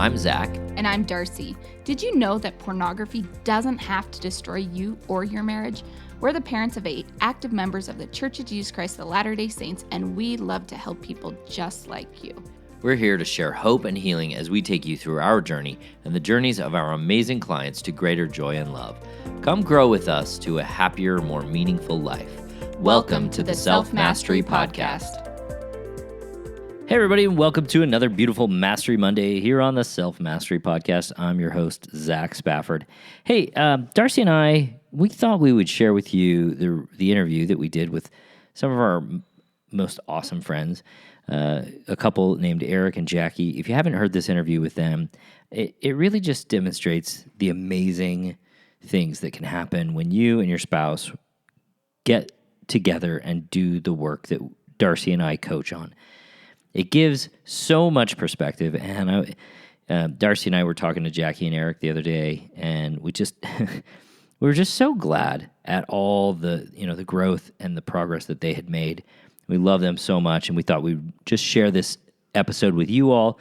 I'm Zach. And I'm Darcy. Did you know that pornography doesn't have to destroy you or your marriage? We're the parents of 8 active members of the Church of Jesus Christ of Latter-day Saints, and we love to help people just like you. We're here to share hope and healing as we take you through our journey and the journeys of our amazing clients to greater joy and love. Come grow with us to a happier, more meaningful life. Welcome to the Self-Mastery Podcast. Hey everybody, and welcome to another beautiful Mastery Monday here on the Self-Mastery Podcast. I'm your host, Zach Spafford. Hey, Darcy and I, we thought we would share with you the interview that we did with some of our most awesome friends, a couple named Eric and Jackie. If you haven't heard this interview with them, it really just demonstrates the amazing things that can happen when you and your spouse get together and do the work that Darcy and I coach on. It gives so much perspective, and Darcy and I were talking to Jackie and Eric the other day, and we were just so glad at all the growth and the progress that they had made. We love them so much, and we thought we'd just share this episode with you all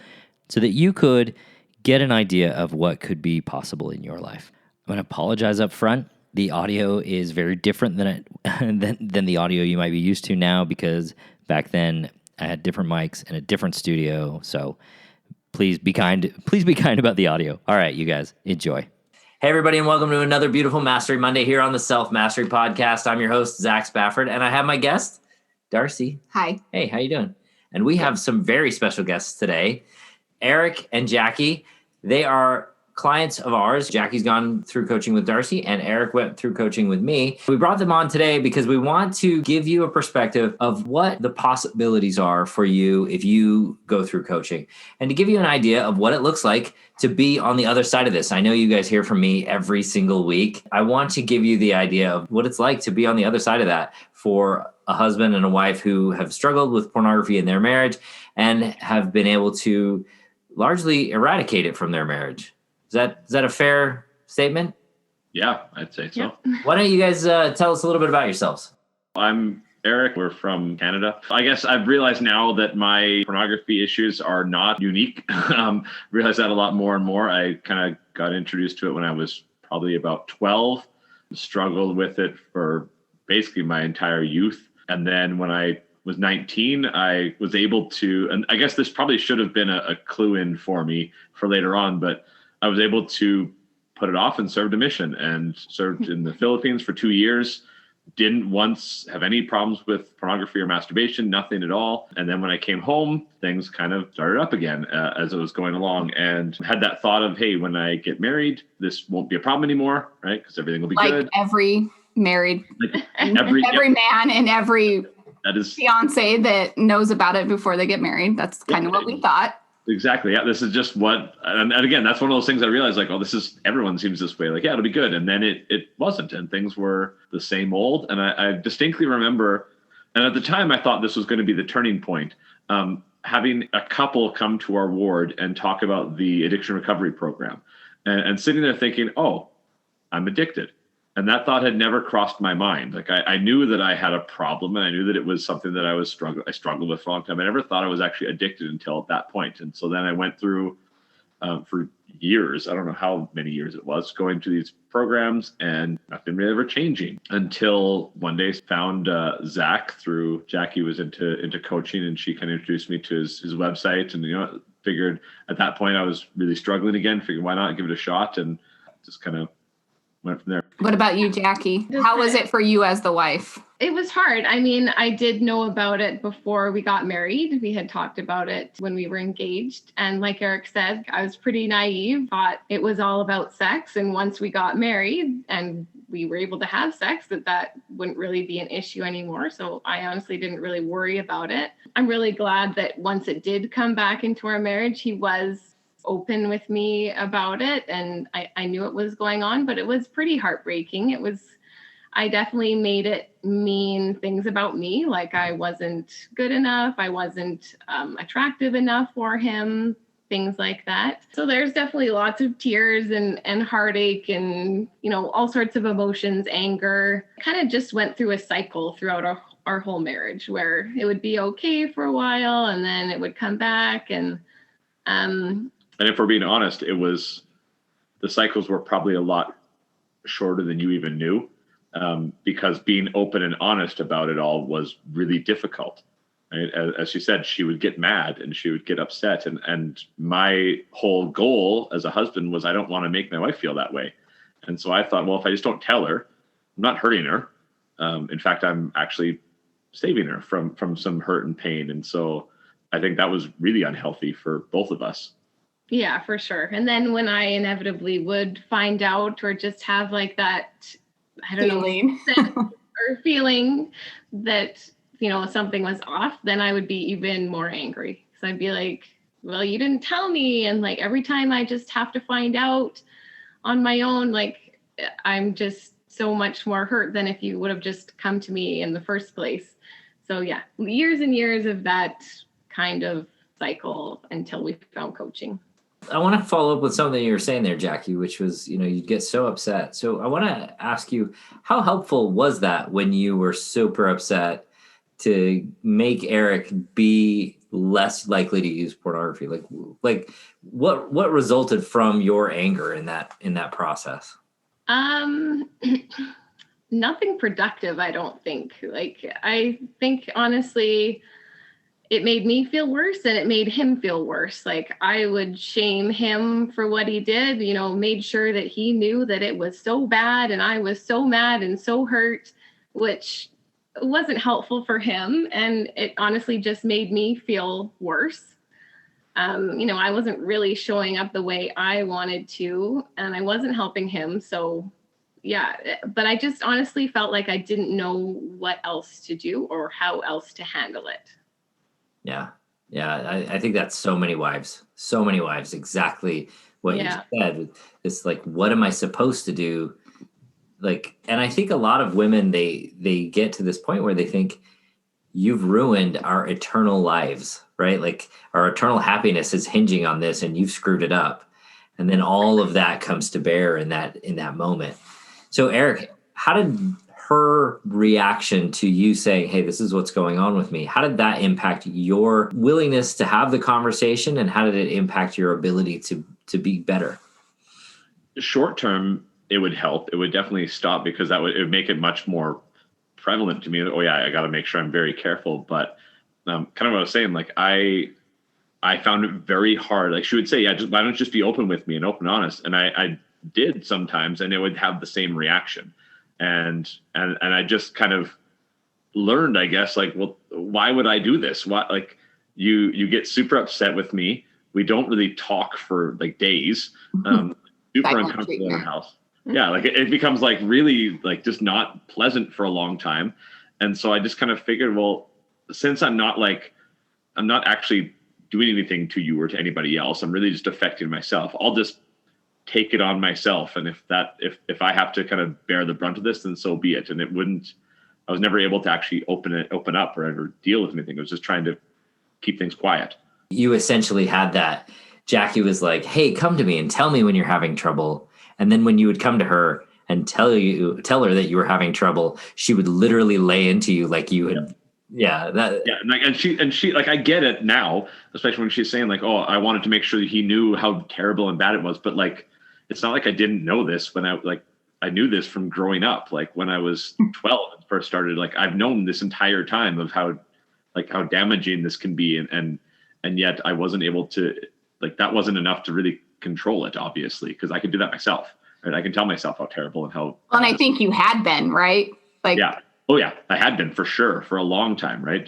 so that you could get an idea of what could be possible in your life. I'm going to apologize up front. The audio is very different than the audio you might be used to now, because back then I had different mics and a different studio, so please be kind. Please be kind about the audio. All right, you guys, enjoy. Hey, everybody, and welcome to another beautiful Mastery Monday here on the Self-Mastery Podcast. I'm your host, Zach Spafford, and I have my guest, Darcy. Hi. Hey, how you doing? And we have some very special guests today, Eric and Jackie. They are clients of ours. Jackie's gone through coaching with Darcy, and Eric went through coaching with me. We brought them on today because we want to give you a perspective of what the possibilities are for you if you go through coaching, and to give you an idea of what it looks like to be on the other side of this. I know you guys hear from me every single week. I want to give you the idea of what it's like to be on the other side of that for a husband and a wife who have struggled with pornography in their marriage and have been able to largely eradicate it from their marriage. Is that a fair statement? Yeah, I'd say so. Yeah. Why don't you guys tell us a little bit about yourselves? I'm Eric. We're from Canada. I guess I've realized now that my pornography issues are not unique. Realized that a lot more and more. I kind of got introduced to it when I was probably about 12. Struggled with it for basically my entire youth. And then when I was 19, I was able to, and I guess this probably should have been a clue in for me for later on, but I was able to put it off and served a mission, and served in the Philippines for 2 years. Didn't once have any problems with pornography or masturbation, nothing at all. And then when I came home, things kind of started up again as it was going along, and had that thought of, hey, when I get married, this won't be a problem anymore, right? Because everything will be good. Like every married, every man and every that is fiance that knows about it before they get married. That's kind of what we thought. Exactly. Yeah. This is just what, and again, that's one of those things I realized, like, oh, everyone seems this way. Like, yeah, it'll be good. And then it wasn't, and things were the same old. And I distinctly remember, and at the time I thought this was going to be the turning point, having a couple come to our ward and talk about the addiction recovery program, and sitting there thinking, oh, I'm addicted. And that thought had never crossed my mind. Like, I knew that I had a problem, and I knew that it was something that I struggled with for a long time. I never thought I was actually addicted until that point. And so then I went through for years, I don't know how many years it was, going to these programs, and nothing really ever changing, until one day found Zach through Jackie was into coaching, and she kind of introduced me to his website, and figured at that point I was really struggling again. Figured, why not give it a shot, and just kind of went from there. What about you, Jackie? How was it for you as the wife? It was hard. I mean, I did know about it before we got married. We had talked about it when we were engaged. And like Eric said, I was pretty naive, thought it was all about sex. And once we got married and we were able to have sex, that wouldn't really be an issue anymore. So I honestly didn't really worry about it. I'm really glad that once it did come back into our marriage, he was open with me about it, and I knew it was going on, but it was pretty heartbreaking. I definitely made it mean things about me, like I wasn't good enough, I wasn't attractive enough for him, things like that. So there's definitely lots of tears and heartache and all sorts of emotions, anger. Kind of just went through a cycle throughout our whole marriage, where it would be okay for a while and then it would come back. And And if we're being honest, the cycles were probably a lot shorter than you even knew, because being open and honest about it all was really difficult. Right? As she said, she would get mad and she would get upset. And my whole goal as a husband was I don't want to make my wife feel that way. And so I thought, well, if I just don't tell her, I'm not hurting her. In fact, I'm actually saving her from some hurt and pain. And so I think that was really unhealthy for both of us. Yeah, for sure. And then when I inevitably would find out or just have like that, I don't Feeling. know, sense or feeling that, something was off, then I would be even more angry. So I'd be like, well, you didn't tell me. And like every time I just have to find out on my own, like I'm just so much more hurt than if you would have just come to me in the first place. So yeah, years and years of that kind of cycle until we found coaching. I want to follow up with something you were saying there, Jackie, which was, you get so upset. So I want to ask you, how helpful was that when you were super upset to make Eric be less likely to use pornography? Like what resulted from your anger in that process? Nothing productive, I don't think. Like, I think honestly, it made me feel worse and it made him feel worse. Like I would shame him for what he did, made sure that he knew that it was so bad and I was so mad and so hurt, which wasn't helpful for him. And it honestly just made me feel worse. I wasn't really showing up the way I wanted to, and I wasn't helping him. So yeah, but I just honestly felt like I didn't know what else to do or how else to handle it. Yeah. I think that's so many wives, exactly what you said. It's like, what am I supposed to do? Like, and I think a lot of women, they get to this point where they think you've ruined our eternal lives, right? Like our eternal happiness is hinging on this and you've screwed it up. And then all of that comes to bear in that moment. So Eric, how did her reaction to you saying, hey, this is what's going on with me, how did that impact your willingness to have the conversation, and how did it impact your ability to be better? Short term, it would help. It would definitely stop, because it would make it much more prevalent to me. Oh yeah, I got to make sure I'm very careful. But kind of what I was saying, like I found it very hard. Like she would say, yeah, why don't you just be open with me and open and honest? And I did sometimes, and it would have the same reaction. And I just kind of learned, I guess, like, well, why would I do this? Why, like, you get super upset with me. We don't really talk for like days. Super uncomfortable in the house. Yeah, like it becomes like really like just not pleasant for a long time. And so I just kind of figured, well, since I'm not actually doing anything to you or to anybody else, I'm really just affecting myself. I'll just take it on myself. And if I have to kind of bear the brunt of this, then so be it. And I was never able to actually open up or ever deal with anything. I was just trying to keep things quiet. You essentially had that. Jackie was like, hey, come to me and tell me when you're having trouble. And then when you would come to her and tell her that you were having trouble, she would literally lay into you like you had. Yeah. And she like, I get it now, especially when she's saying like, oh, I wanted to make sure that he knew how terrible and bad it was. But like, it's not like I didn't know this when I knew this from growing up. Like when I was 12 and first started, like I've known this entire time of how damaging this can be. And yet I wasn't able to, like, that wasn't enough to really control it, obviously, because I could do that myself. Right? I can tell myself how terrible and how. Well, and I think you had been, right? Like, yeah. Oh yeah. I had been for sure for a long time. Right.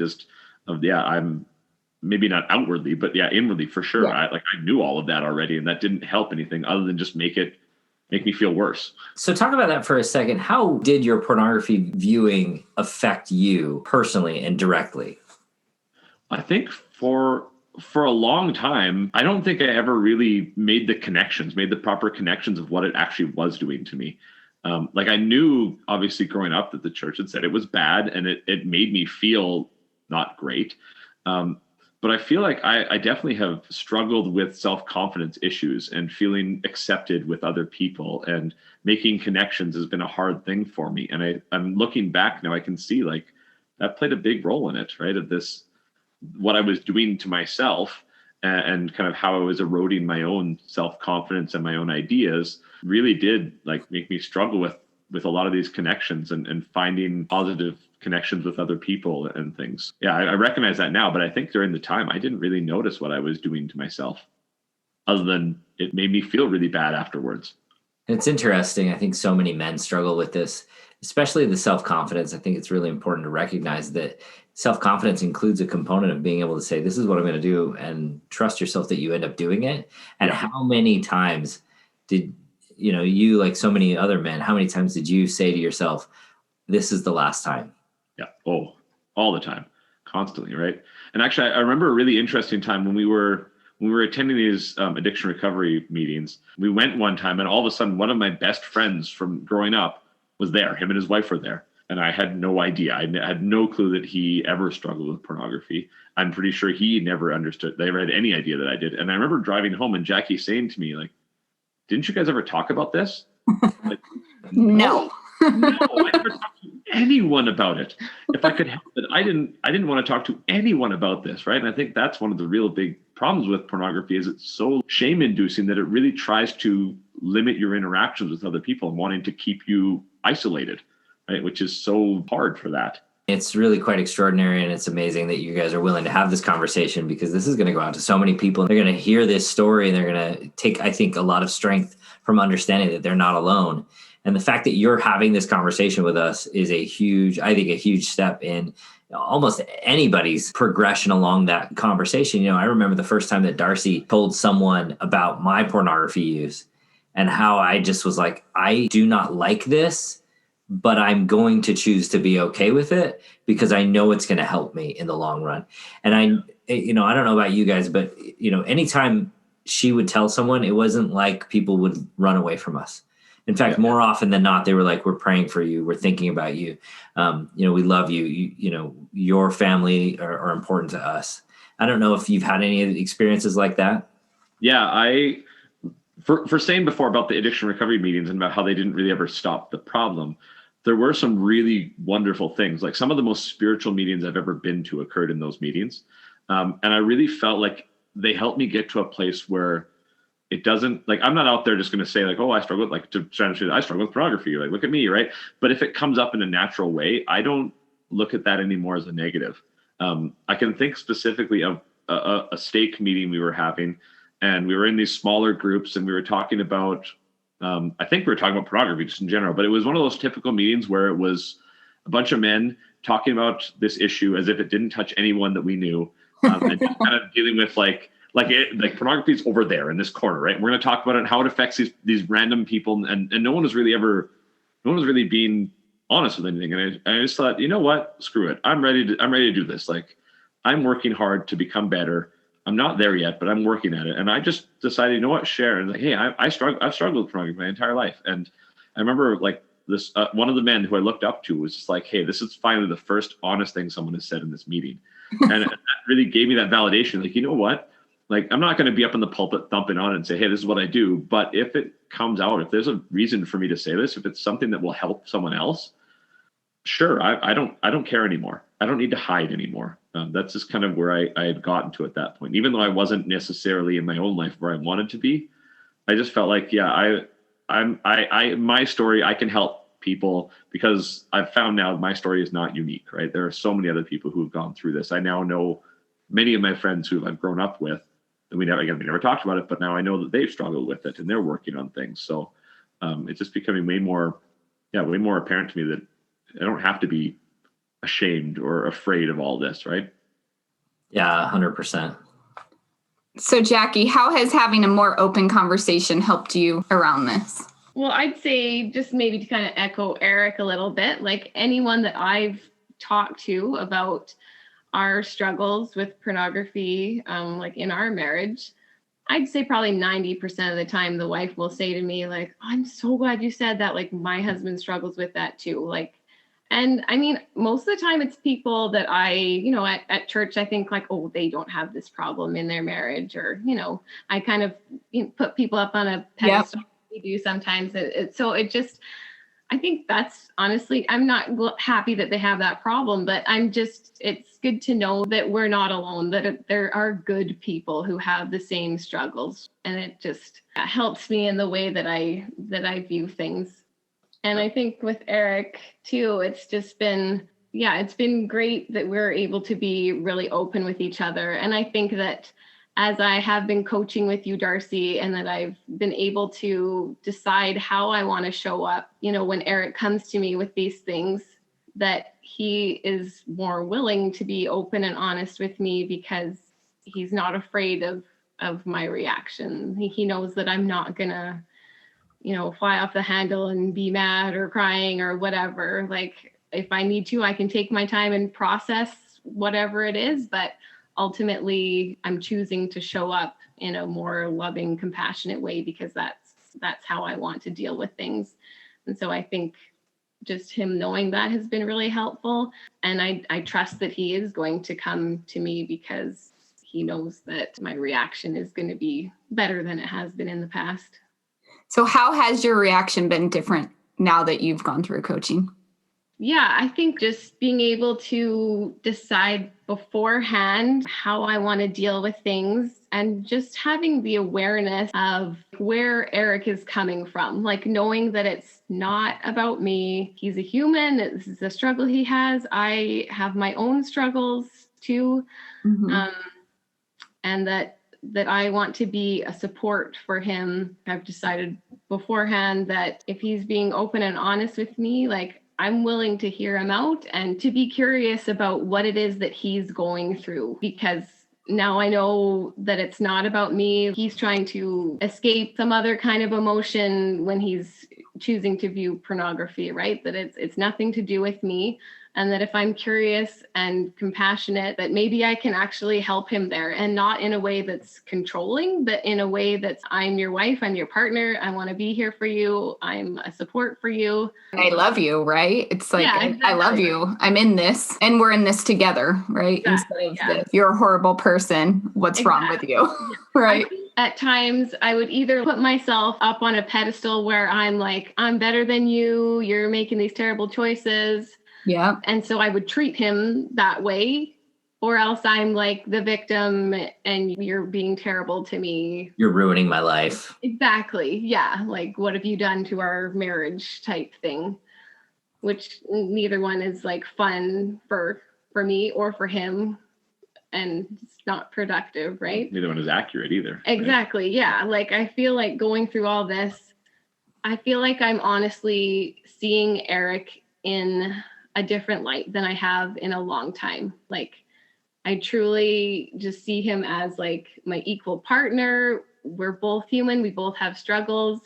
I'm maybe not outwardly, but yeah, inwardly for sure. Yeah. I knew all of that already, and that didn't help anything other than just make me feel worse. So talk about that for a second. How did your pornography viewing affect you personally and directly? I think for a long time, I don't think I ever really made the proper connections of what it actually was doing to me. I knew, obviously, growing up that the church had said it was bad, and it made me feel not great. But I feel like I definitely have struggled with self-confidence issues and feeling accepted with other people, and making connections has been a hard thing for me. And I'm looking back now, I can see like that played a big role in it, right? Of this, what I was doing to myself and kind of how I was eroding my own self-confidence and my own ideas really did like make me struggle with a lot of these connections and finding positive connections with other people and things. Yeah, I recognize that now, but I think during the time I didn't really notice what I was doing to myself, other than it made me feel really bad afterwards. It's interesting. I think so many men struggle with this, especially the self-confidence. I think it's really important to recognize that self-confidence includes a component of being able to say, this is what I'm going to do, and trust yourself that you end up doing it. And how many times did, you, like so many other men, how many times did you say to yourself, this is the last time? Yeah. Oh, all the time, constantly. Right. And actually, I remember a really interesting time when we were attending these addiction recovery meetings. We went one time, and all of a sudden, one of my best friends from growing up was there. Him and his wife were there. And I had no idea. I had no clue that he ever struggled with pornography. I'm pretty sure he never understood. They never had any idea that I did. And I remember driving home and Jackie saying to me, like, didn't you guys ever talk about this? Like, No. No, I never talked to anyone about it. If I could help it, I didn't want to talk to anyone about this, right? And I think that's one of the real big problems with pornography is it's so shame-inducing that it really tries to limit your interactions with other people and wanting to keep you isolated, right? Which is so hard for that. It's really quite extraordinary, and it's amazing that you guys are willing to have this conversation, because this is going to go out to so many people. They're going to hear this story, and they're going to take, I think, a lot of strength from understanding that they're not alone. And the fact that you're having this conversation with us is a huge step in almost anybody's progression along that conversation. I remember the first time that Darcy told someone about my pornography use and how I just was like, I do not like this, but I'm going to choose to be okay with it because I know it's going to help me in the long run. And I don't know about you guys, but anytime she would tell someone, it wasn't like people would run away from us. In fact, more often than not, they were like, we're praying for you. We're thinking about you. We love you. Your family are important to us. I don't know if you've had any experiences like that. Yeah, for saying before about the addiction recovery meetings and about how they didn't really ever stop the problem, there were some really wonderful things. Like some of the most spiritual meetings I've ever been to occurred in those meetings. And I really felt like they helped me get to a place where it doesn't, like, I'm not out there just going to say like, oh, I struggle with pornography. Like, look at me. Right. But if it comes up in a natural way, I don't look at that anymore as a negative. I can think specifically of a stake meeting we were having, and we were in these smaller groups, and we were talking about, I think we were talking about pornography just in general, but it was one of those typical meetings where it was a bunch of men talking about this issue as if it didn't touch anyone that we knew, and just kind of dealing with like pornography is over there in this corner, right? We're going to talk about it and how it affects these random people, and no one was really being honest with anything. And I just thought, you know what? Screw it. I'm ready to do this. Like, I'm working hard to become better. I'm not there yet, but I'm working at it. And I just decided, you know what, share. And like, hey, I've struggled with pornography my entire life. And I remember like this, one of the men who I looked up to was just like, hey, this is finally the first honest thing someone has said in this meeting. And that really gave me that validation. Like, you know what? Like, I'm not going to be up in the pulpit thumping on it and say, hey, this is what I do. But if it comes out, if there's a reason for me to say this, if it's something that will help someone else, sure, I don't care anymore. I don't need to hide anymore. That's just kind of where I had gotten to at that point. Even though I wasn't necessarily in my own life where I wanted to be, I just felt like, yeah, my story, I can help people because I've found now my story is not unique, right? There are so many other people who have gone through this. I now know many of my friends who I've grown up with, and we never talked about it, but now I know that they've struggled with it and they're working on things. So it's just becoming way more apparent to me that I don't have to be ashamed or afraid of all this, right? Yeah, 100%. So Jackie, how has having a more open conversation helped you around this? Well, I'd say just maybe to kind of echo Eric a little bit, like anyone that I've talked to about our struggles with pornography, like in our marriage, I'd say probably 90% of the time the wife will say to me like, oh, I'm so glad you said that. Like, my husband struggles with that too. Like, and I mean, most of the time it's people that at church, I think like, oh, they don't have this problem in their marriage, or, I kind of put people up on a pedestal. Yep. We do sometimes. I think that's honestly, I'm not happy that they have that problem, but it's good to know that we're not alone, that there are good people who have the same struggles. And it just helps me in the way that I view things. And I think with Eric too, it's just been, it's been great that we're able to be really open with each other. And I think that as I have been coaching with you, Darcy, and that I've been able to decide how I want to show up, when Eric comes to me with these things, that he is more willing to be open and honest with me because he's not afraid of my reaction. He knows that I'm not going to, fly off the handle and be mad or crying or whatever. Like, if I need to, I can take my time and process whatever it is, but ultimately I'm choosing to show up in a more loving, compassionate way because that's how I want to deal with things. And so I think just him knowing that has been really helpful. And I trust that he is going to come to me because he knows that my reaction is going to be better than it has been in the past. So how has your reaction been different now that you've gone through coaching? Yeah, I think just being able to decide beforehand how I want to deal with things and just having the awareness of where Eric is coming from, like knowing that it's not about me. He's a human. This is a struggle he has. I have my own struggles too. Mm-hmm. And that I want to be a support for him. I've decided beforehand that if he's being open and honest with me, like, I'm willing to hear him out and to be curious about what it is that he's going through, because now I know that it's not about me. He's trying to escape some other kind of emotion when he's choosing to view pornography, right? That it's nothing to do with me. And that if I'm curious and compassionate, that maybe I can actually help him there, and not in a way that's controlling, but in a way that's, I'm your wife, I'm your partner, I want to be here for you, I'm a support for you. I love you, right? It's like, Yeah, exactly. I love you. I'm in this and we're in this together, right? Exactly, Instead of you're a horrible person, what's wrong with you? Right? At times I would either put myself up on a pedestal where I'm like, I'm better than you, you're making these terrible choices. Yeah. And so I would treat him that way, or else I'm like the victim and you're being terrible to me. You're ruining my life. Exactly. Yeah. Like, what have you done to our marriage type thing, which neither one is like fun for me or for him. And it's not productive, right? Neither one is accurate either. Exactly. Right? Yeah. Like, I feel like going through all this, I feel like I'm honestly seeing Eric in a different light than I have in a long time. Like, I truly just see him as like my equal partner. We're both human. We both have struggles,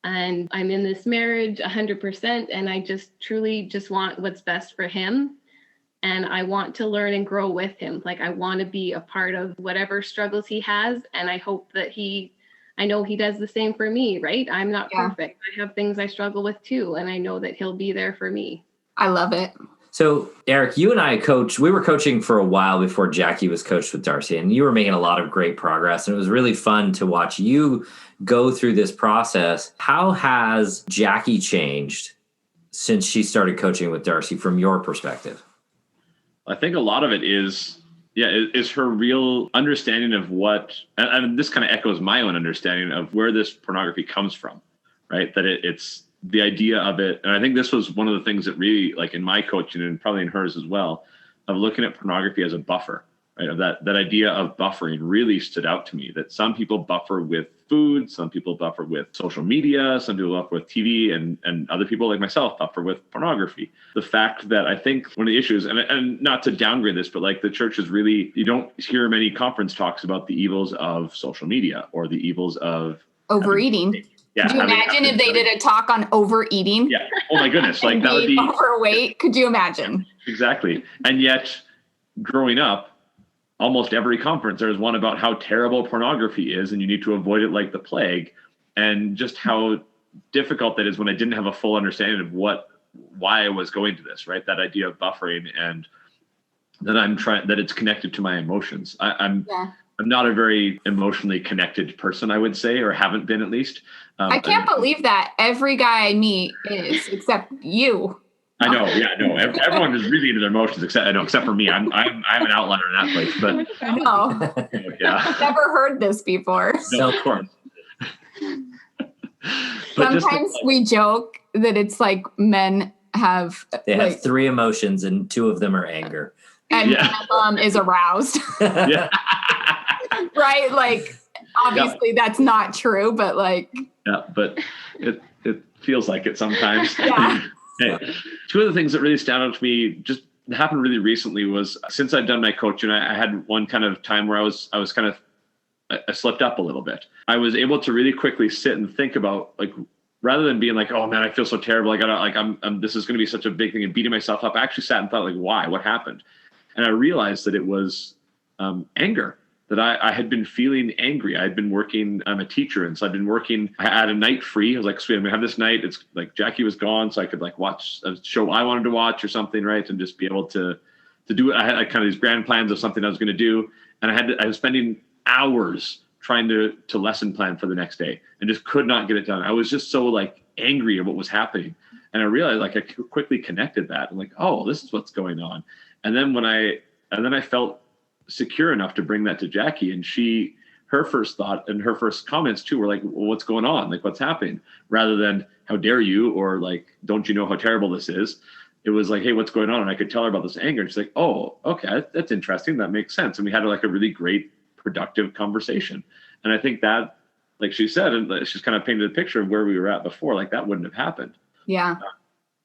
and I'm in this marriage 100%. And I just truly just want what's best for him. And I want to learn and grow with him. Like, I want to be a part of whatever struggles he has. And I hope that I know he does the same for me, right? I'm not perfect. I have things I struggle with too. And I know that he'll be there for me. I love it. So, Eric, you and I we were coaching for a while before Jackie was coached with Darcy, and you were making a lot of great progress. And it was really fun to watch you go through this process. How has Jackie changed since she started coaching with Darcy from your perspective? I think a lot of it is her real understanding of what, and this kind of echoes my own understanding of where this pornography comes from, right? That it's the idea of it. And I think this was one of the things that really, like in my coaching and probably in hers as well, of looking at pornography as a buffer, right? Of that idea of buffering really stood out to me, that some people buffer with food, some people buffer with social media, some people buffer with TV, and other people like myself buffer with pornography. The fact that I think one of the issues, and not to downgrade this, but like the church is really, you don't hear many conference talks about the evils of social media or the evils of overeating. Could you imagine if they did a talk on overeating? Yeah. Oh my goodness. Like that would be overweight. Could you imagine? Exactly. And yet growing up, almost every conference, there's one about how terrible pornography is and you need to avoid it like the plague, and just how difficult that is when I didn't have a full understanding of why I was going to this, right? That idea of buffering, and that that it's connected to my emotions. I'm not a very emotionally connected person, I would say, or haven't been at least. I can't believe that every guy I meet is, except you. I know, yeah, no. Everyone is really into their emotions, except for me. I'm an outlier in that place. But I know. yeah, I've never heard this before. no, of course. Sometimes we joke that it's like men have have three emotions and two of them are anger. And one of them is aroused. Yeah. Right? Like, obviously that's not true, but like. Yeah, but it feels like it sometimes. Yeah. Hey, two of the things that really stand out to me just happened really recently was since I'd done my coaching, I had one kind of time where I slipped up a little bit. I was able to really quickly sit and think about, like, rather than being like, oh man, I feel so terrible. This is going to be such a big thing and beating myself up. I actually sat and thought, like, why? What happened? And I realized that it was anger, that I had been feeling angry. I had been working, I'm a teacher. And so I'd been working, I had a night free. I was like, sweet, I'm gonna have this night. It's like Jackie was gone. So I could like watch a show I wanted to watch or something, right? And just be able to do it. I had like kind of these grand plans of something I was going to do. And I was spending hours trying to lesson plan for the next day and just could not get it done. I was just so like angry at what was happening. And I realized, like, I quickly connected that. I'm like, oh, this is what's going on. And then I felt secure enough to bring that to Jackie, and her first thought and her first comments too were like, well, what's going on? Like, what's happening? Rather than how dare you, or like, don't you know how terrible this is? It was like, hey, what's going on? And I could tell her about this anger. And she's like, oh, okay, that's interesting. That makes sense. And we had like a really great, productive conversation. And I think that, like she said, and she's kind of painted a picture of where we were at before, like that wouldn't have happened. Yeah.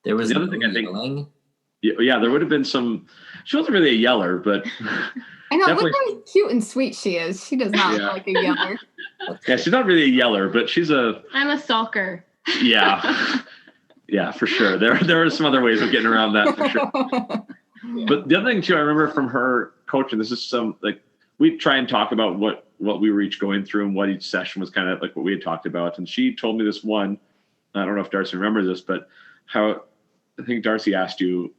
There was the other thing I think. Yeah, there would have been some. She wasn't really a yeller, but I know. Look how cute and sweet she is. She does not look like a yeller. Yeah, she's not really a yeller, but I'm a sulker. Yeah, yeah, for sure. There are some other ways of getting around that for sure. But the other thing too, I remember from her coaching. This is some like we try and talk about what we were each going through and what each session was kind of like what we had talked about. And she told me this one. I don't know if Darcy remembers this, but how. I think Darcy asked you,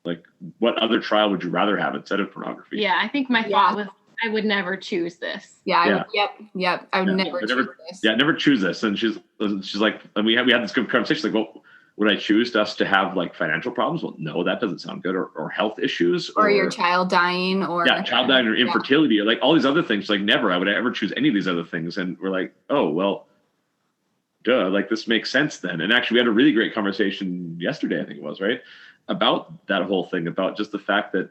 like, what other trial would you rather have instead of pornography? Yeah, I think my thought was I would never choose this. Yeah. Yep. I would never choose this. Yeah, never choose this. And she's like, and we had this good conversation. Like, well, would I choose us to have like financial problems? Well, no, that doesn't sound good. Or health issues. Or your child dying. Or child dying or infertility or like all these other things. Like never, I would ever choose any of these other things. And we're like, oh, well, duh, like this makes sense then. And actually we had a really great conversation yesterday, I think it was, right? About that whole thing, about just the fact that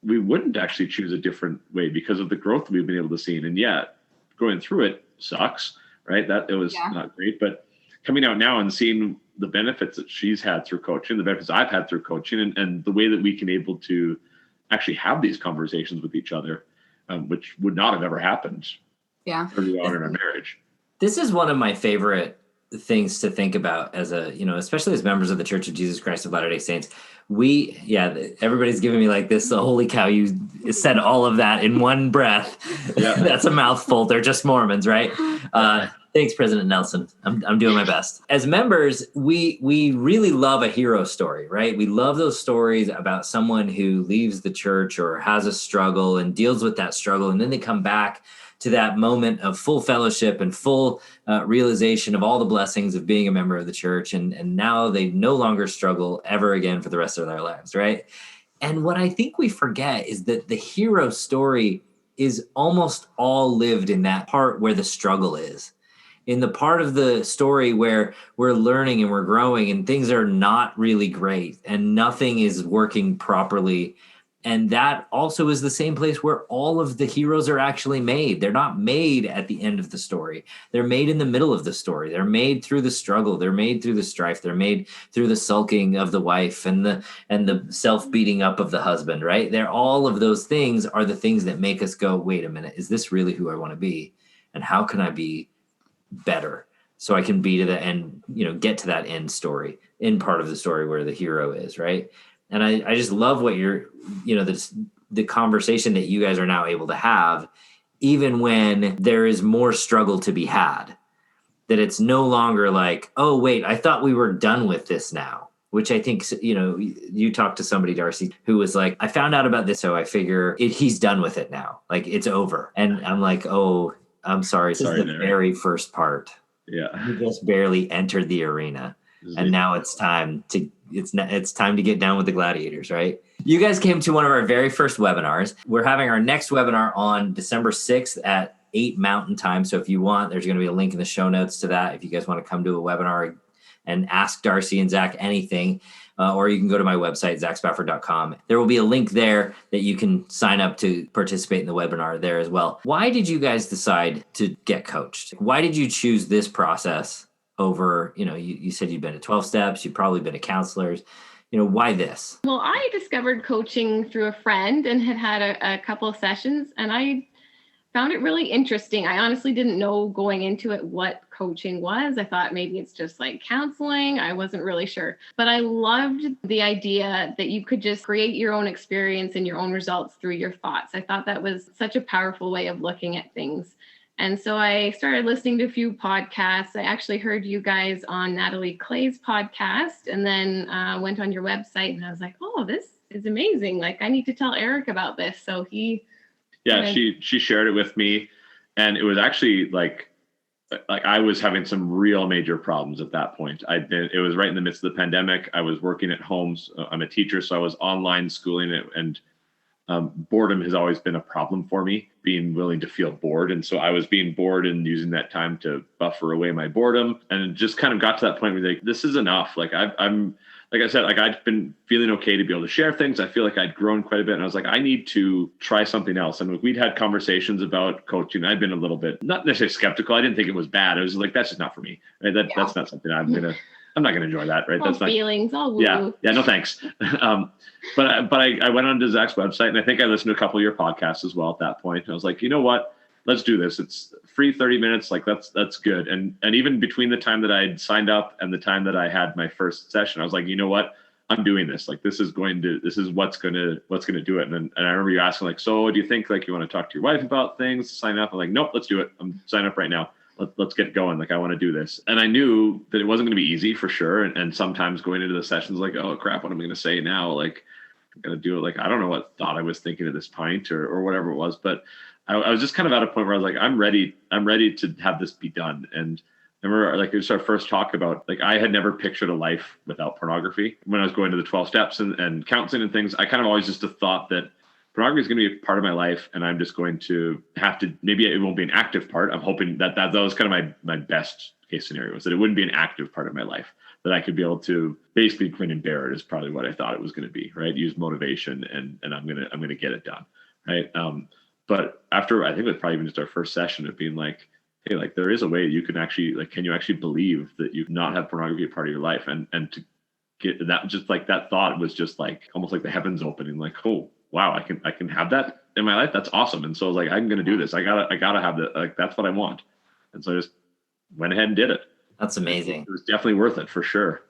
we wouldn't actually choose a different way because of the growth we've been able to see. And yet going through it sucks, right? That it was not great, but coming out now and seeing the benefits that she's had through coaching, the benefits I've had through coaching and the way that we can able to actually have these conversations with each other, which would not have ever happened early on in our marriage. This is one of my favorite things to think about as especially as members of the Church of Jesus Christ of Latter-day Saints. Everybody's giving me like this, holy cow, you said all of that in one breath. Yeah. That's a mouthful. They're just Mormons, right? Thanks, President Nelson. I'm doing my best. As members, we really love a hero story, right? We love those stories about someone who leaves the church or has a struggle and deals with that struggle, and then they come back to that moment of full fellowship and full realization of all the blessings of being a member of the church. And now they no longer struggle ever again for the rest of their lives, right? And what I think we forget is that the hero story is almost all lived in that part where the struggle is. In the part of the story where we're learning and we're growing and things are not really great and nothing is working properly. And that also is the same place where all of the heroes are actually made. They're not made at the end of the story. They're made in the middle of the story. They're made through the struggle. They're made through the strife. They're made through the sulking of the wife and the self-beating up of the husband, right? All of those things are the things that make us go, wait a minute, is this really who I want to be? And how can I be better so I can be to the end, get to that end story, in part of the story where the hero is, right? And I just love what the conversation that you guys are now able to have, even when there is more struggle to be had, that it's no longer like, oh, wait, I thought we were done with this now. which I think, you talked to somebody, Darcy, who was like, I found out about this, so I figure he's done with it now. Like, it's over. And I'm like, oh, I'm sorry. This is the very first part. Yeah. You just barely entered the arena. And now it's time to get down with the gladiators, right? You guys came to one of our very first webinars. We're having our next webinar on December 6th at 8 Mountain Time. So if you want, there's going to be a link in the show notes to that. If you guys want to come to a webinar and ask Darcy and Zach anything, or you can go to my website, zachspafford.com. There will be a link there that you can sign up to participate in the webinar there as well. Why did you guys decide to get coached? Why did you choose this process over, you said you'd been to 12 steps, you've probably been to counselors. Why this? Well, I discovered coaching through a friend and had a couple of sessions, and I found it really interesting. I honestly didn't know going into it what coaching was. I thought maybe it's just like counseling. I wasn't really sure. But I loved the idea that you could just create your own experience and your own results through your thoughts. I thought that was such a powerful way of looking at things. And so I started listening to a few podcasts. I actually heard you guys on Natalie Clay's podcast, and then went on your website, and I was like, oh, this is amazing. Like, I need to tell Eric about this. So she shared it with me, and it was actually like I was having some real major problems at that point. It was right in the midst of the pandemic. I was working at home. So I'm a teacher, so I was online schooling it, and boredom has always been a problem for me, being willing to feel bored. And so I was being bored and using that time to buffer away my boredom, and it just kind of got to that point where like, this is enough. Like I'm like I said, like I'd been feeling okay to be able to share things. I feel like I'd grown quite a bit, and I was like, I need to try something else. And we'd had conversations about coaching. I'd been a little bit, not necessarily skeptical. I didn't think it was bad. I was like, that's just not for me. Right? That's not something I'm going to enjoy that. Right. That's not feelings. All yeah. No, thanks. But I went on to Zach's website, and I think I listened to a couple of your podcasts as well at that point. And I was like, you know what? Let's do this. It's free 30 minutes. Like that's good. And even between the time that I'd signed up and the time that I had my first session, I was like, you know what? I'm doing this. Like, this is what's going to do it. And I remember you asking like, so do you think like you want to talk to your wife about things, sign up? I'm like, nope, let's do it. I'm signing up right now. Let's get going. Like, I want to do this. And I knew that it wasn't going to be easy for sure. And sometimes going into the sessions, like, oh crap, what am I going to say now? Like, I'm going to do it. Like, I don't know what thought I was thinking at this point or whatever it was, but I was just kind of at a point where I was like, I'm ready to have this be done. And I remember like it was our first talk about, like, I had never pictured a life without pornography. When I was going to the 12 steps and counseling and things, I kind of always just thought that pornography is going to be a part of my life, and I'm just going to have to, maybe it won't be an active part. I'm hoping that was kind of my best case scenario, was that it wouldn't be an active part of my life, that I could be able to basically grin and bear it is probably what I thought it was going to be, right? Use motivation and I'm going to get it done. Right. But after, I think it was probably even just our first session of being like, hey, like there is a way you can actually, like, can you actually believe that you not have pornography a part of your life? And to get that, just like that thought was just like, almost like the heavens opening, like, oh, wow, I can have that in my life. That's awesome. And so I was like, I'm going to do this. I gotta have that. Like, that's what I want. And so I just went ahead and did it. That's amazing. It was definitely worth it for sure.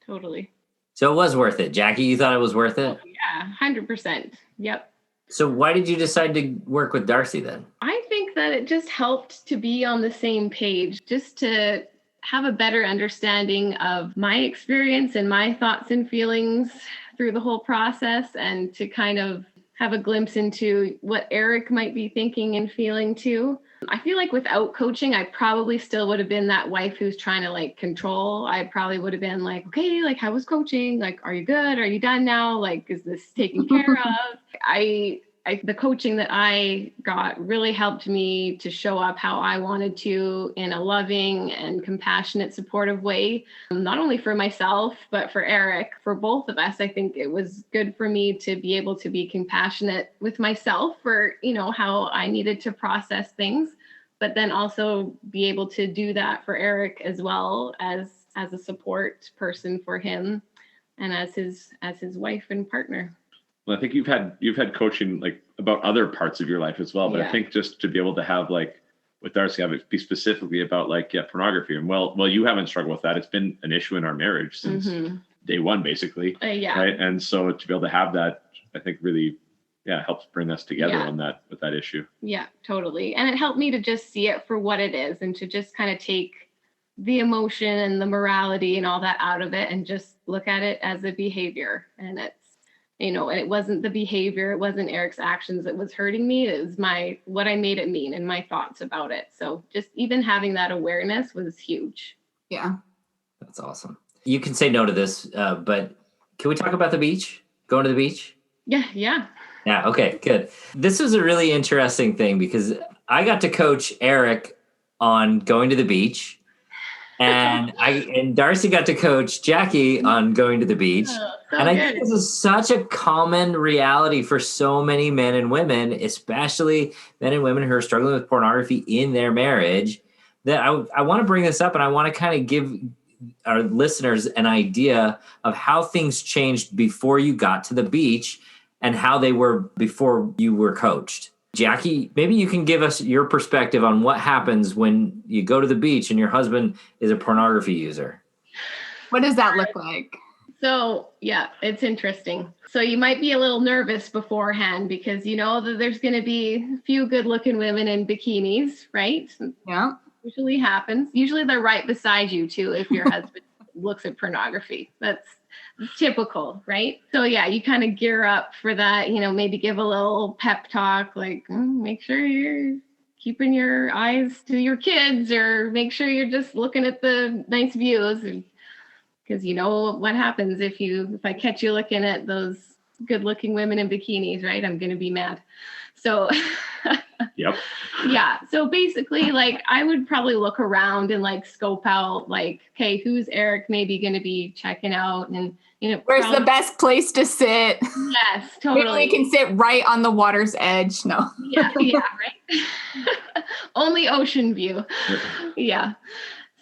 Totally. So it was worth it. Jackie, you thought it was worth it? Oh, yeah, 100%. Yep. So why did you decide to work with Darcy then? I think that it just helped to be on the same page, just to have a better understanding of my experience and my thoughts and feelings through the whole process, and to kind of have a glimpse into what Eric might be thinking and feeling too. I feel like without coaching, I probably still would have been that wife who's trying to like control. I probably would have been like, okay, like, how was coaching? Like, are you good? Are you done now? Like, is this taken care of? The coaching that I got really helped me to show up how I wanted to, in a loving and compassionate, supportive way, not only for myself, but for Eric, for both of us. I think it was good for me to be able to be compassionate with myself for, how I needed to process things, but then also be able to do that for Eric as well, as a support person for him and as his wife and partner. Well, I think you've had coaching like about other parts of your life as well, but yeah. I think just to be able to have, like with Darcy, have it be specifically about like, pornography. And well, you haven't struggled with that. It's been an issue in our marriage since day one, basically. Yeah. Right. And so to be able to have that, I think really, helps bring us together on that, with that issue. Yeah, totally. And it helped me to just see it for what it is, and to just kind of take the emotion and the morality and all that out of it and just look at it as a behavior. And it's, and it wasn't the behavior, it wasn't Eric's actions that was hurting me. It was what I made it mean and my thoughts about it. So just even having that awareness was huge. Yeah. That's awesome. You can say no to this, but can we talk about the beach? Going to the beach? Yeah. Yeah. Okay, good. This was a really interesting thing because I got to coach Eric on going to the beach. And Darcy got to coach Jackie on going to the beach. So and I think this is such a common reality for so many men and women, especially men and women who are struggling with pornography in their marriage, that I want to bring this up and I want to kind of give our listeners an idea of how things changed before you got to the beach and how they were before you were coached. Jackie, maybe you can give us your perspective on what happens when you go to the beach and your husband is a pornography user. What does that look like? So, yeah, it's interesting. So you might be a little nervous beforehand because you know that there's going to be a few good-looking women in bikinis, right? Yeah. Usually happens. Usually they're right beside you, too, if your husband looks at pornography. That's typical, right? So yeah, you kind of gear up for that, maybe give a little pep talk, like make sure you're keeping your eyes to your kids or make sure you're just looking at the nice views. Because you know what happens if I catch you looking at those good looking women in bikinis, right? I'm going to be mad. So Yep. Yeah. So basically, like, I would probably look around and like scope out, like, okay, who's Eric maybe going to be checking out, and where's the best place to sit? Yes, totally. Maybe we can sit right on the water's edge. No. Yeah, right. Only ocean view. Yeah.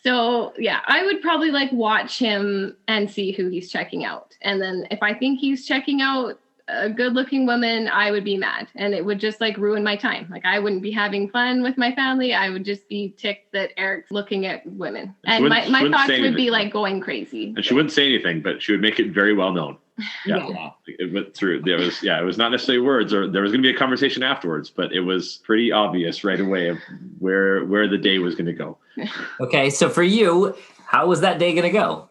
So yeah, I would probably like watch him and see who he's checking out, and then if I think he's checking out a good-looking woman, I would be mad, and it would just like ruin my time. Like I wouldn't be having fun with my family. I would just be ticked that Eric's looking at women, and my thoughts would be like going crazy. And she wouldn't say anything, but she would make it very well known. Yeah. It went through. It was not necessarily words, or there was going to be a conversation afterwards, but it was pretty obvious right away of where the day was going to go. Okay, so for you, how was that day going to go?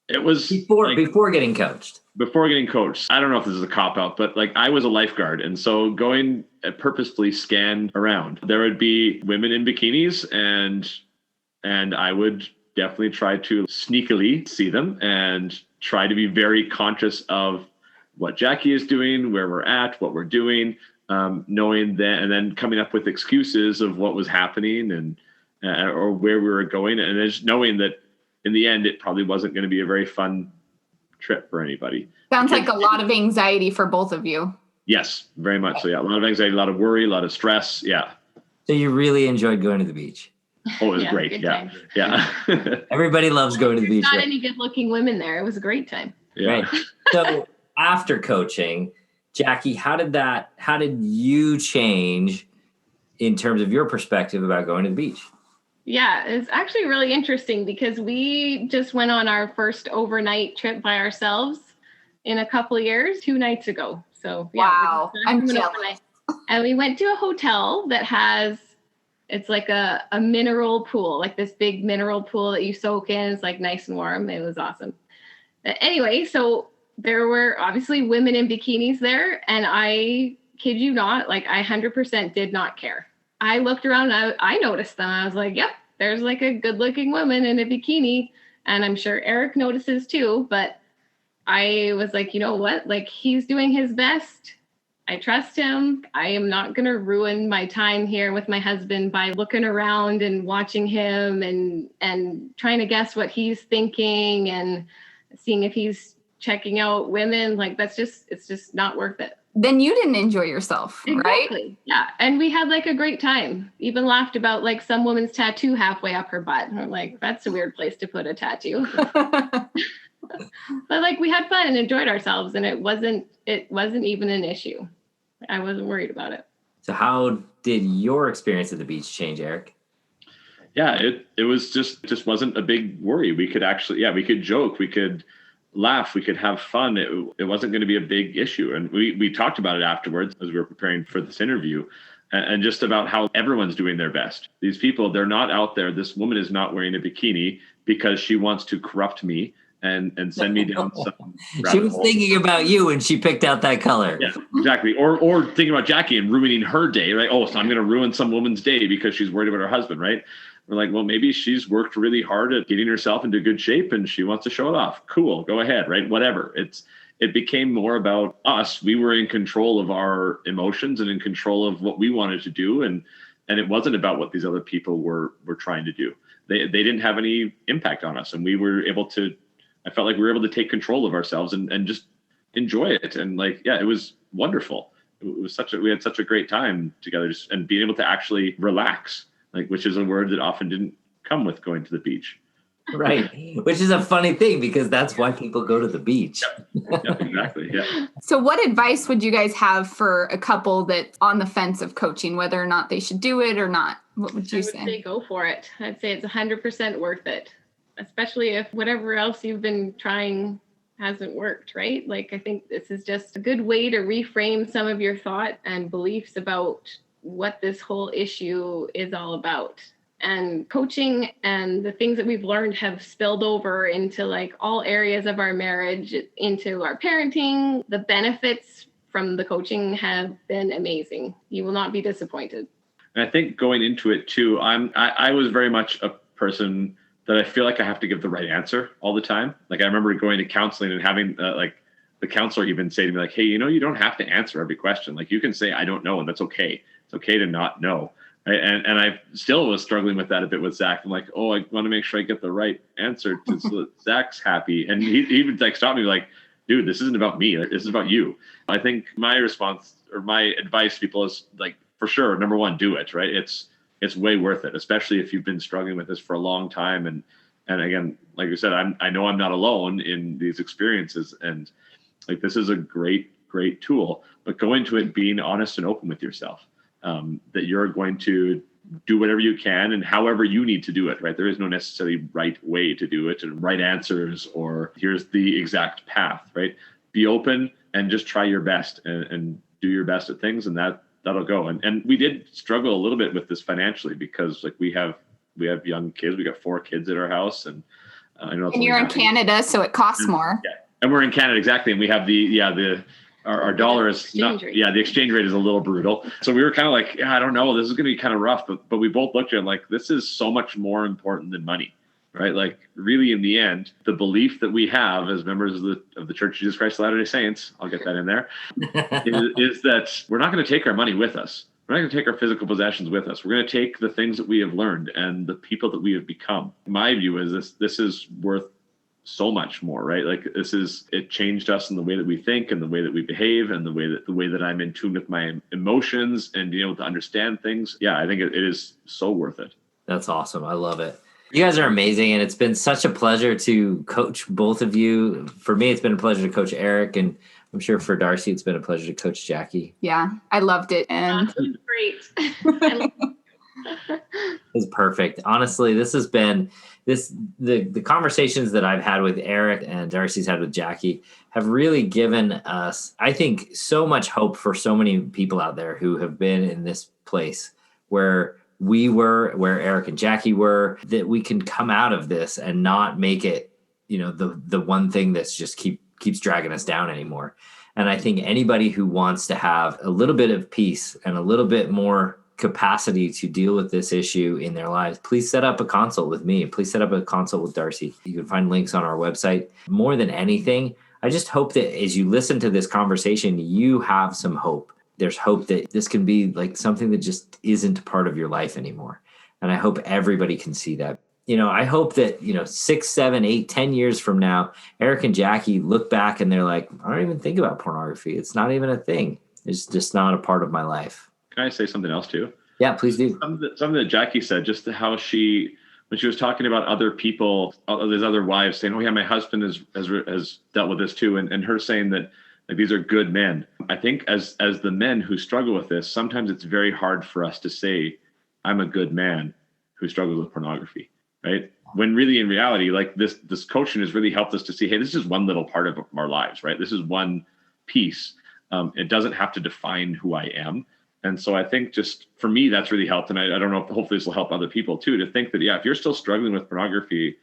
It was before getting coached. Before getting coached, I don't know if this is a cop-out, but like I was a lifeguard. And so going purposefully scan around, there would be women in bikinis and I would definitely try to sneakily see them and try to be very conscious of what Jackie is doing, where we're at, what we're doing, knowing that, and then coming up with excuses of what was happening and or where we were going. And just knowing that in the end, it probably wasn't going to be a very fun trip for anybody. Sounds like a lot of anxiety for both of you. Yes, very much so. Yeah, a lot of anxiety, a lot of worry, a lot of stress. Yeah. So you really enjoyed going to the beach? Oh, it was great. Yeah. Yeah. Everybody loves going to the beach. Not any good looking women there. It was a great time. Yeah. Right. So after coaching, Jackie, how did you change in terms of your perspective about going to the beach? Yeah, it's actually really interesting because we just went on our first overnight trip by ourselves in a couple of years, 2 nights ago. So yeah, wow, I'm jealous. And we went to a hotel that it's like a mineral pool, like this big mineral pool that you soak in. It's like nice and warm. It was awesome. But anyway, so there were obviously women in bikinis there, and I kid you not, like I 100% did not care. I looked around and I noticed them. I was like, yep, there's like a good looking woman in a bikini. And I'm sure Eric notices too, but I was like, you know what? Like he's doing his best. I trust him. I am not going to ruin my time here with my husband by looking around and watching him and trying to guess what he's thinking and seeing if he's checking out women. Like it's just not worth it. Then you didn't enjoy yourself, exactly. Right? Yeah. And we had like a great time. Even laughed about like some woman's tattoo halfway up her butt. And I'm like, that's a weird place to put a tattoo. But like we had fun and enjoyed ourselves, and it wasn't even an issue. I wasn't worried about it. So how did your experience at the beach change, Eric? Yeah, it was just wasn't a big worry. We could actually, we could joke, we could laugh, we could have fun. It wasn't going to be a big issue. And we talked about it afterwards as we were preparing for this interview. and just about how everyone's doing their best. These people, they're not out there. This woman is not wearing a bikini because she wants to corrupt me and send me down some She was hole. thinking about you when she picked out that color. Yeah, exactly. Or thinking about Jackie and ruining her day, right? Oh, so I'm going to ruin some woman's day because she's worried about her husband, right? We're like, well, maybe she's worked really hard at getting herself into good shape and she wants to show it off. Cool, go ahead, right? Whatever. It became more about us. We were in control of our emotions and in control of what we wanted to do, and it wasn't about what these other people were trying to do. They didn't have any impact on us, and we were able to. I felt like we were able to take control of ourselves and just enjoy it. And like, yeah, it was wonderful. It was we had such a great time together, and being able to actually relax, like, which is a word that often didn't come with going to the beach. Right. Which is a funny thing because that's why people go to the beach. Yep, exactly. Yeah. So what advice would you guys have for a couple that's on the fence of coaching, whether or not they should do it or not? What would you say? I would say go for it. I'd say it's 100% worth it, especially if whatever else you've been trying hasn't worked, right? Like, I think this is just a good way to reframe some of your thought and beliefs about what this whole issue is all about. And coaching and the things that we've learned have spilled over into like all areas of our marriage, into our parenting. The benefits from the coaching have been amazing. You will not be disappointed. And I think going into it too, I was very much a person that I feel like I have to give the right answer all the time. Like, I remember going to counseling and having like the counselor even say to me like, hey, you don't have to answer every question. Like, you can say, I don't know. And that's okay. It's okay to not know. Right? And I still was struggling with that a bit with Zach. I'm like, oh, I want to make sure I get the right answer so that Zach's happy. And he even like stopped me like, dude, this isn't about me. This is about you. I think my response or my advice to people is like, for sure, number one, do it, right? It's way worth it, especially if you've been struggling with this for a long time. And again, like you said, I know I'm not alone in these experiences. And like, this is a great tool, but go into it being honest and open with yourself. That you're going to do whatever you can and however you need to do it, right? There is no necessarily right way to do it and right answers or here's the exact path, right? Be open and just try your best and do your best at things, and that'll go. And we did struggle a little bit with this financially because like we have young kids. We got 4 kids at our house, and I know. And you're in Canada, so it costs more. Yeah, and we're in Canada, exactly, and we have our dollar is not, the exchange rate is a little brutal. So we were kind of like, I don't know, this is going to be kind of rough, but we both looked at it like, this is so much more important than money, right? Like, really, in the end, the belief that we have as members of the Church of Jesus Christ of Latter-day Saints, I'll get that in there, is that we're not going to take our money with us. We're not going to take our physical possessions with us. We're going to take the things that we have learned and the people that we have become. My view is this is worth so much more, right? Like, it changed us in the way that we think and the way that we behave and the way that I'm in tune with my emotions and being able to understand things. Yeah, I think it is so worth it. That's awesome. I love it. You guys are amazing. And it's been such a pleasure to coach both of you. For me, it's been a pleasure to coach Eric, and I'm sure for Darcy, it's been a pleasure to coach Jackie. Yeah, I loved it. And great. It's perfect. Honestly, this has been the conversations that I've had with Eric and Darcy's had with Jackie have really given us, I think, so much hope for so many people out there who have been in this place where we were, where Eric and Jackie were, that we can come out of this and not make it, the one thing that's just keeps dragging us down anymore. And I think anybody who wants to have a little bit of peace and a little bit more capacity to deal with this issue in their lives, please set up a consult with me. Please set up a consult with Darcy. You can find links on our website. More than anything, I just hope that as you listen to this conversation, you have some hope. There's hope that this can be like something that just isn't part of your life anymore. And I hope everybody can see that. I hope that, 6, 7, 8, 10 years from now, Eric and Jackie look back and they're like, I don't even think about pornography. It's not even a thing. It's just not a part of my life. Can I say something else too? Yeah, please do. Something that Jackie said, just how when she was talking about other people, there's other wives saying, oh yeah, my husband has dealt with this too. And her saying that like, these are good men. I think as the men who struggle with this, sometimes it's very hard for us to say, I'm a good man who struggles with pornography, right? When really in reality, like this coaching has really helped us to see, hey, this is one little part of our lives, right? This is one piece. It doesn't have to define who I am. And so I think just for me, that's really helped. And I don't know if hopefully this will help other people too, to think that, yeah, if you're still struggling with pornography,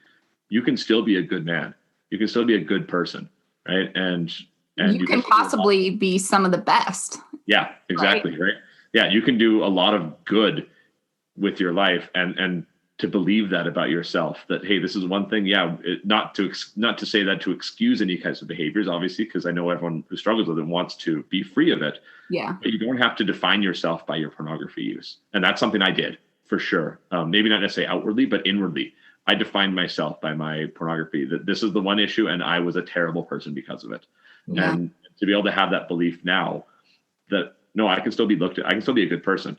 you can still be a good man. You can still be a good person. Right. And you can possibly be some of the best. Yeah, exactly. Right. Yeah. You can do a lot of good with your life, and to believe that about yourself, that, hey, this is one thing. Yeah. Not to say that to excuse any kinds of behaviors, obviously, because I know everyone who struggles with it wants to be free of it. Yeah. But you don't have to define yourself by your pornography use. And that's something I did for sure. Maybe not necessarily outwardly, but inwardly. I defined myself by my pornography, that this is the one issue, and I was a terrible person because of it. Yeah. And to be able to have that belief now that, no, I can still be looked at, I can still be a good person,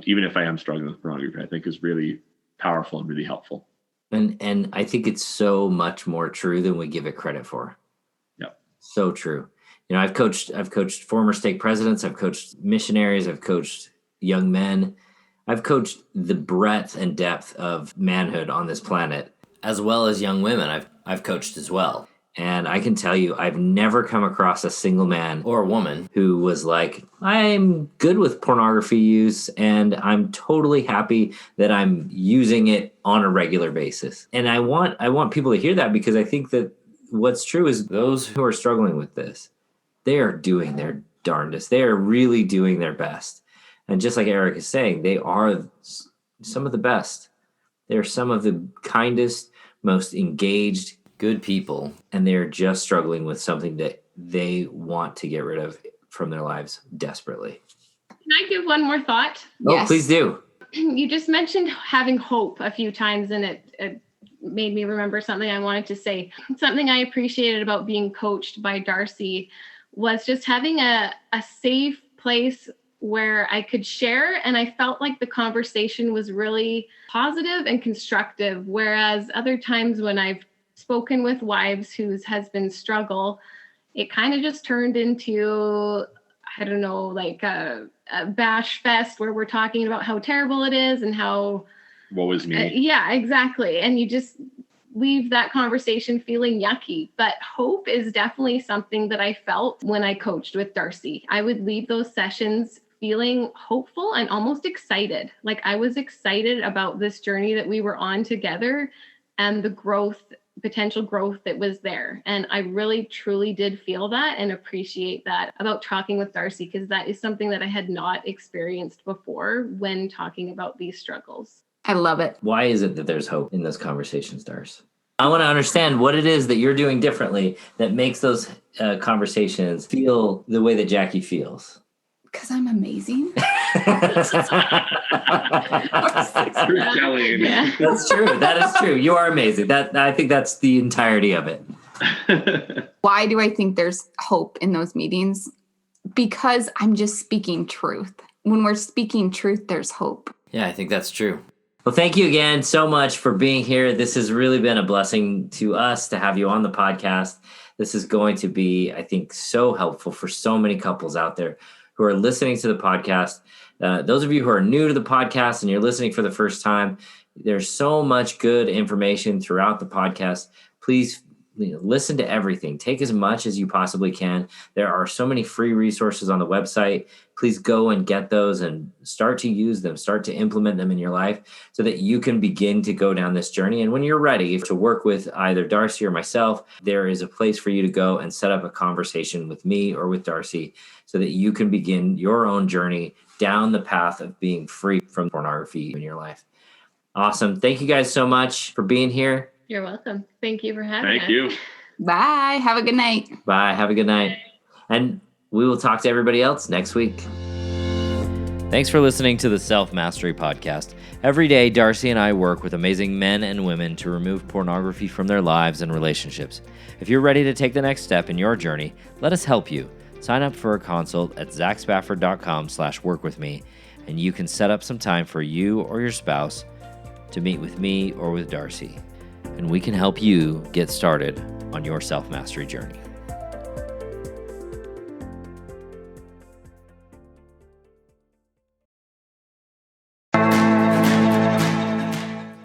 even if I am struggling with pornography, I think is really powerful and really helpful. And I think it's so much more true than we give it credit for. Yeah. So true. I've coached former stake presidents, I've coached missionaries, I've coached young men. I've coached the breadth and depth of manhood on this planet, as well as young women I've coached as well. And I can tell you, I've never come across a single man or woman who was like, I'm good with pornography use and I'm totally happy that I'm using it on a regular basis. And I want people to hear that, because I think that what's true is those who are struggling with this, they are doing their darndest. They are really doing their best. And just like Eric is saying, they are some of the best. They're some of the kindest, most engaged, good people, and they're just struggling with something that they want to get rid of from their lives desperately. Can I give one more thought? Oh, yes. Please do. You just mentioned having hope a few times, and it made me remember something I wanted to say. Something I appreciated about being coached by Darcy was just having a safe place where I could share, and I felt like the conversation was really positive and constructive. Whereas other times when I've spoken with wives whose husbands struggle, it kind of just turned into, I don't know, like a bash fest where we're talking about how terrible it is and how... Woe is me. Yeah, exactly. And you just leave that conversation feeling yucky. But hope is definitely something that I felt when I coached with Darcy. I would leave those sessions feeling hopeful and almost excited. Like I was excited about this journey that we were on together and the potential growth that was there. And I really, truly did feel that and appreciate that about talking with Darcy, because that is something that I had not experienced before when talking about these struggles. I love it. Why is it that there's hope in those conversations, Darcy? I want to understand what it is that you're doing differently that makes those conversations feel the way that Jackie feels. Because I'm amazing. That's true. That is true. You are amazing. I think that's the entirety of it. Why do I think there's hope in those meetings? Because I'm just speaking truth. When we're speaking truth, there's hope. Yeah, I think that's true. Well, thank you again so much for being here. This has really been a blessing to us to have you on the podcast. This is going to be, I think, so helpful for so many couples out there who are listening to the podcast. Those of you who are new to the podcast and you're listening for the first time, there's so much good information throughout the podcast. Please listen to everything. Take as much as you possibly can. There are so many free resources on the website. Please go and get those and start to use them, start to implement them in your life so that you can begin to go down this journey. And when you're ready to work with either Darcy or myself, there is a place for you to go and set up a conversation with me or with Darcy so that you can begin your own journey down the path of being free from pornography in your life. Awesome. Thank you guys so much for being here. You're welcome. Thank you for having us. Thank you. Bye. Have a good night. Bye. Have a good night. And we will talk to everybody else next week. Thanks for listening to the Self Mastery Podcast. Every day, Darcy and I work with amazing men and women to remove pornography from their lives and relationships. If you're ready to take the next step in your journey, let us help you. Sign up for a consult at zachspafford.com/workwithme, and you can set up some time for you or your spouse to meet with me or with Darcy. And we can help you get started on your self-mastery journey.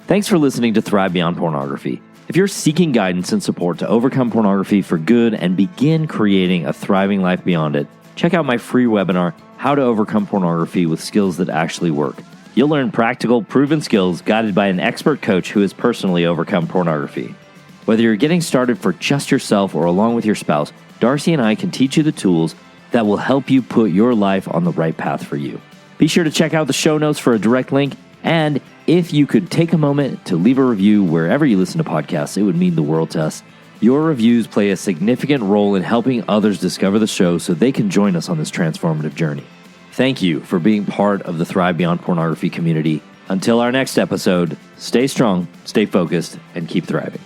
Thanks for listening to Thrive Beyond Pornography. If you're seeking guidance and support to overcome pornography for good and begin creating a thriving life beyond it, check out my free webinar, how to overcome pornography with skills that actually work. You'll learn practical, proven skills guided by an expert coach who has personally overcome pornography. Whether you're getting started for just yourself or along with your spouse, Darcy and I can teach you the tools that will help you put your life on the right path for you. Be sure to check out the show notes for a direct link, and if you could take a moment to leave a review wherever you listen to podcasts, it would mean the world to us. Your reviews play a significant role in helping others discover the show so they can join us on this transformative journey. Thank you for being part of the Thrive Beyond Pornography community. Until our next episode, stay strong, stay focused, and keep thriving.